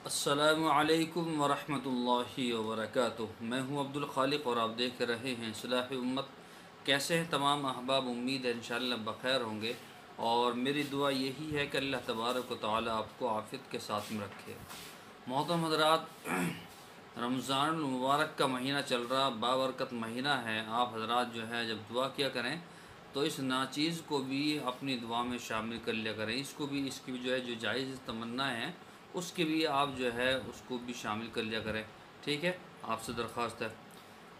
अस्सलामु अलैकुम वरहमतुल्लाहि वबरकातुहू। मैं हूं अब्दुल खालिक और आप देख रहे हैं इस्लाह उम्मत। कैसे हैं तमाम अहबाब? उम्मीद है इंशाअल्लाह बख़ैर होंगे और मेरी दुआ यही है कि अल्लाह तबारक व तआला आपको आफ़ियत के साथ में रखे। मोहतरम हज़रात, रमज़ान मुबारक का महीना चल रहा, बाबरकत महीना है। आप हज़रात जो है जब दुआ किया करें तो इस नाचीज़ को भी अपनी दुआ में शामिल कर लिया करें। इसको भी, इसकी भी जो है जो जायज़ तमन्ना है उसके भी आप जो है उसको भी शामिल कर लिया करें। ठीक है, आपसे दरख्वास्त है।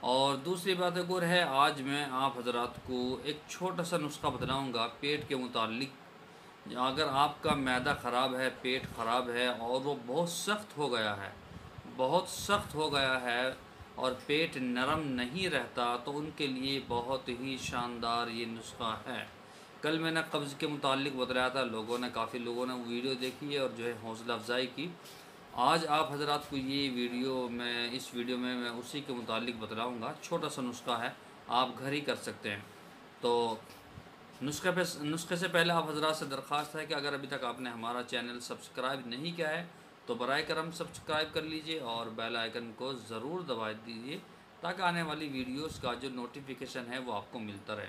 और दूसरी बात एक और है, आज मैं आप हज़रात को एक छोटा सा नुस्खा बतलाऊँगा पेट के मुतालिक। अगर आपका मैदा ख़राब है, पेट ख़राब है और वो बहुत सख्त हो गया है, बहुत सख्त हो गया है और पेट नरम नहीं रहता, तो उनके लिए बहुत ही शानदार ये नुस्खा है। कल मैंने कब्ज़ के मुतालिक बतलाया था, काफ़ी लोगों ने वीडियो देखी है और जो है हौसला अफजाई की। आज आप हज़रात को ये वीडियो मैं इस वीडियो में मैं उसी के मुतालिक बतलाऊँगा। छोटा सा नुस्खा है, आप घर ही कर सकते हैं। तो नुस्खे से पहले आप हज़रात से दरख्वास्त है कि अगर अभी तक आपने हमारा चैनल सब्सक्राइब नहीं किया है तो बराए करम सब्सक्राइब कर लीजिए और बेल आइकन को ज़रूर दबा दीजिए ताकि आने वाली वीडियोस का जो नोटिफिकेशन है वो आपको मिलता रहे।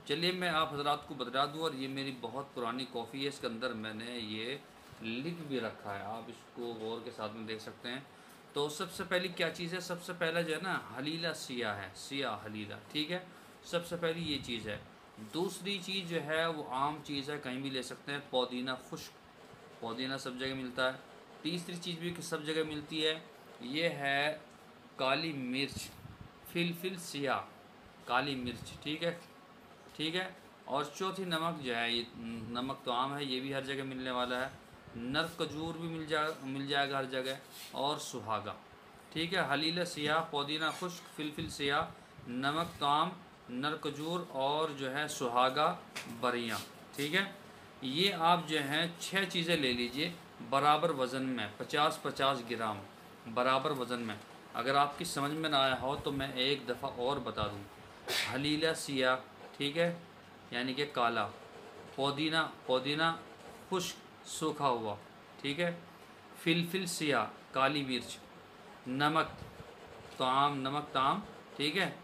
चलिए मैं आप हज़रात को बता दूँ, और ये मेरी बहुत पुरानी कॉफ़ी है, इसके अंदर मैंने ये लिख भी रखा है, आप इसको गौर के साथ में देख सकते हैं। तो सबसे पहली क्या चीज़ है, सबसे पहला जो है ना हलीला सिया है, सिया हलीला, ठीक है। सबसे पहली ये चीज़ है। दूसरी चीज़ जो है वो आम चीज़ है, कहीं भी ले सकते हैं, पुदीना खुश्क, पुदीना सब जगह मिलता है। तीसरी चीज़ भी सब जगह मिलती है, ये है काली मिर्च, फिलफिल सिया, काली मिर्च, ठीक है, ठीक है। और चौथी नमक जो है, ये नमक तो आम है, ये भी हर जगह मिलने वाला है। नर खजूर भी मिल जाएगा हर जगह, और सुहागा, ठीक है। हलीला सिया, पुदीना खुश्क, फिलफिल सिया, नमक ताम, नर खजूर और जो है सुहागा बरियाँ, ठीक है। ये आप जो हैं 6 चीज़ें ले लीजिए बराबर वज़न में, 50-50 ग्राम बराबर वज़न में। अगर आपकी समझ में ना आया हो तो मैं एक दफ़ा और बता दूँ। हलीला सिया, ठीक है, यानी कि काला, पुदीना, पुदीना खुश्क सूखा हुआ, ठीक है। फिलफिल सिया, काली मिर्च, नमक ताम, नमक ताम, ठीक है।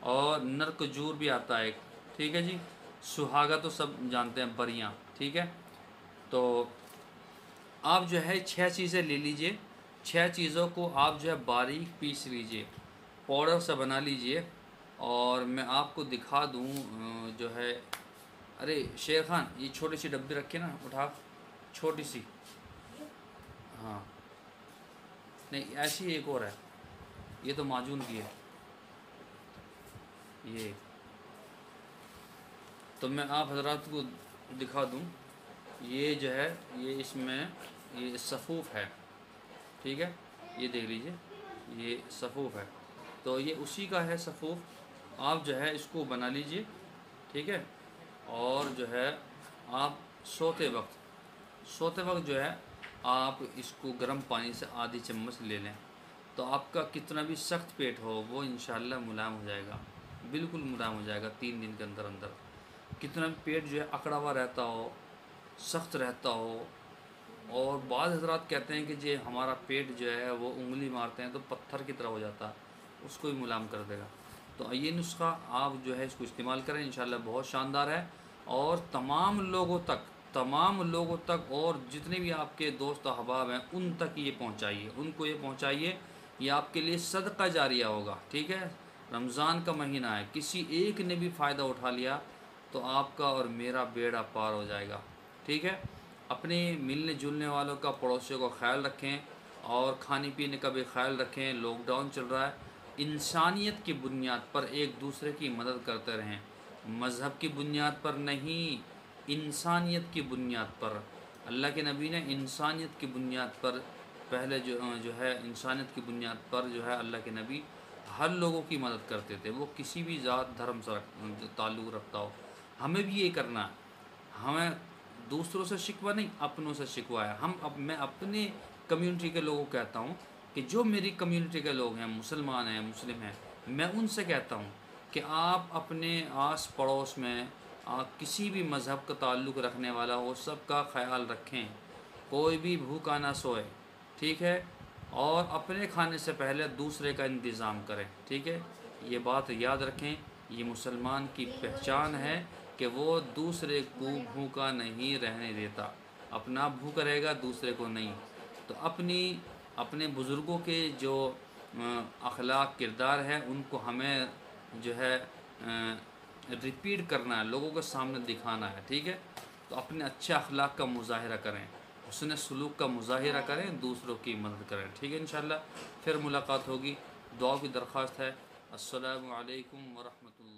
और नर खजूर भी आता है एक, ठीक है जी। सुहागा तो सब जानते हैं, बरियाँ, ठीक है। तो आप जो है 6 चीज़ें ले लीजिए, 6 चीज़ों को आप जो है बारीक पीस लीजिए, पाउडर सा बना लीजिए। और मैं आपको दिखा दूँ जो है, अरे शेर खान, ये छोटी सी डब्बी रखी ना, उठा, छोटी सी, हाँ, नहीं ऐसी एक और है, ये तो माजून की है ये। तो मैं आप हज़रात को दिखा दूँ, ये जो है ये इसमें ये सफ़ूफ़ है, ठीक है, ये देख लीजिए, ये सफ़ूफ़ है। तो ये उसी का है सफ़ूफ़। आप जो है इसको बना लीजिए, ठीक है। और जो है आप सोते वक्त जो है आप इसको गर्म पानी से आधी चम्मच ले लें, तो आपका कितना भी सख्त पेट हो वो इंशाअल्लाह मुलायम हो जाएगा, बिल्कुल मुलायम हो जाएगा 3 दिन के अंदर अंदर। कितना भी पेट जो है अकड़ा हुआ रहता हो, सख्त रहता हो, और बाद हज़रात कहते हैं कि जे हमारा पेट जो है वो उंगली मारते हैं तो पत्थर की तरह हो जाता है, उसको भी मुलायम कर देगा। तो ये नुस्खा आप जो है इसको इस्तेमाल करें, इंशाल्लाह बहुत शानदार है। और तमाम लोगों तक और जितने भी आपके दोस्त अहबाब हैं उन तक ये पहुंचाइए, उनको ये पहुंचाइए, ये आपके लिए सदका जारिया होगा, ठीक है। रमज़ान का महीना है, किसी एक ने भी फ़ायदा उठा लिया तो आपका और मेरा बेड़ा पार हो जाएगा, ठीक है। अपने मिलने जुलने वालों का, पड़ोसियों का ख्याल रखें और खाने पीने का भी ख्याल रखें। लॉकडाउन चल रहा है, इंसानियत की बुनियाद पर एक दूसरे की मदद करते रहें, मज़हब की बुनियाद पर नहीं, इंसानियत की बुनियाद पर। अल्लाह के नबी ने इंसानियत की बुनियाद पर पहले जो है इंसानियत की बुनियाद पर जो है अल्लाह के नबी हर लोगों की मदद करते थे, वो किसी भी ज़ात धर्म से ताल्लुक़ रखता हो। हमें भी ये करना है, हमें दूसरों से शिकवा नहीं, अपनों से शिकवा है। मैं अपने कम्युनिटी के लोगों को कहता हूँ कि जो मेरी कम्युनिटी के लोग हैं, मुसलमान हैं, मुस्लिम हैं, मैं उनसे कहता हूँ कि आप अपने आस पड़ोस में किसी भी मज़हब का ताल्लुक़ रखने वाला हो, सबका ख्याल रखें, कोई भी भूखा ना सोए, ठीक है। और अपने खाने से पहले दूसरे का इंतज़ाम करें, ठीक है। ये बात याद रखें, ये मुसलमान की पहचान है कि वो दूसरे को भूखा नहीं रहने देता, अपना भूखा रहेगा, दूसरे को नहीं। तो अपने बुज़ुर्गों के जो अखलाक किरदार है उनको हमें जो है रिपीट करना है, लोगों के सामने दिखाना है, ठीक है। तो अपने अच्छे अखलाक का मुज़ाहिरा करें, हुस्न सलूक का मुज़ाहिरा करें, दूसरों की मदद करें, ठीक है। इंशाअल्लाह फिर मुलाकात होगी। दुआ की दरख्वास्त है। अस्सलामु अलैकुम व रहमतुल्लाह।